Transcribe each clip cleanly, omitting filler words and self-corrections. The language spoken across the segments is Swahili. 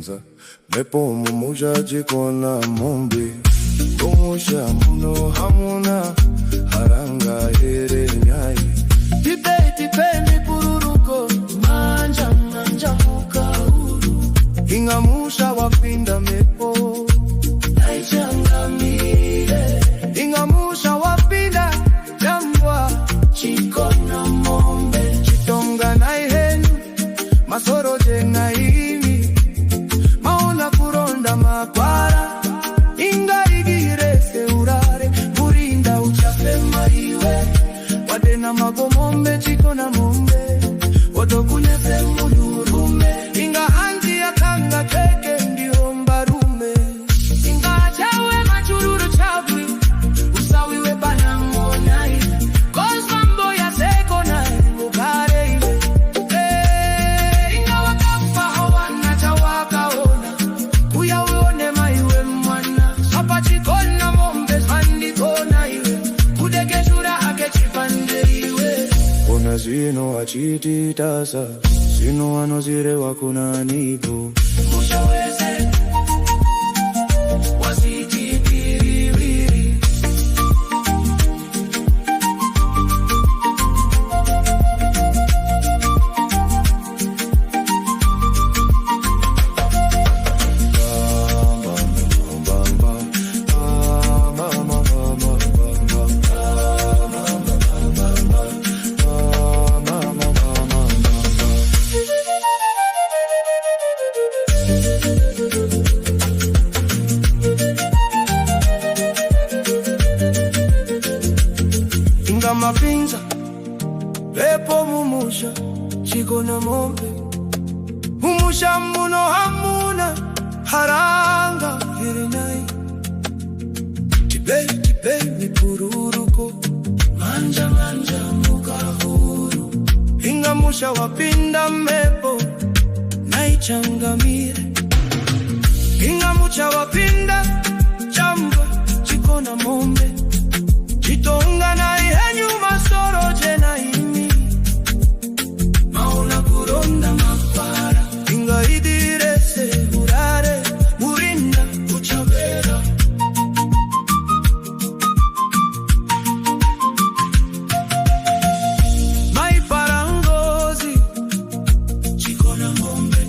mapinza mepo mumusha chikona mombe mumusha muno hamuna haranga here nyai tipe pururuko manja mukahuru ingamusha wapinda mepo naichangamire ingamusha wapinda jambwa chikona mombe chitonga naihenu masoro jengaini maona kuronda makwara ingaigire seurare murinda uchafe maiwe wadena magomombe chikona mombe otokunyefe mudurume inga anti ya kanga teke ndio mbarume inga achawe machururu chabwi usawiwe bana ngonai kozmambo ya seko na mukare iwe inga wakafa hawana chawakaona uyaone maiwe mwana sapa chikona mombe sandi kona iwe kudekeshura akechipande iwe ona zino achiti tasa zino anozire wakuna nipo mushaweze wasitipiriwiri inga mapinza lepo mumusha chikona mombe mumusha muno hamuna haranga hirinai tipe mipururuko manja mukahuru inga musha wapinda mepo naichangamire inga mucha wapinda chamba chikona mombe chitonga naihenyu masoro jenaimi maona kuronda makwara inga idire seurare murinda uchavera maiparangozi chikona mombe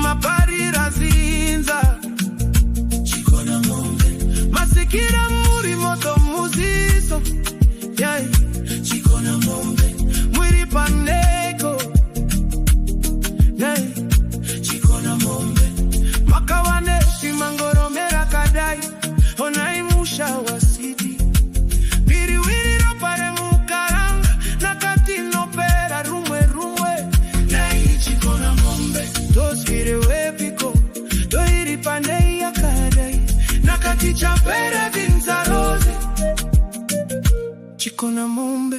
maparira zinza chikona mombe masikira muri moto muzizo yai chikona mombe mwiri paneko yai chikona mombe makawane simangoromera kadai onai musha wasidi biriwiri ropare mukaranga nakatino pera rumwe yai chikona mombe tosire wepiko doiri pandei yakadai nakati chapera vinzaroze chikona mombe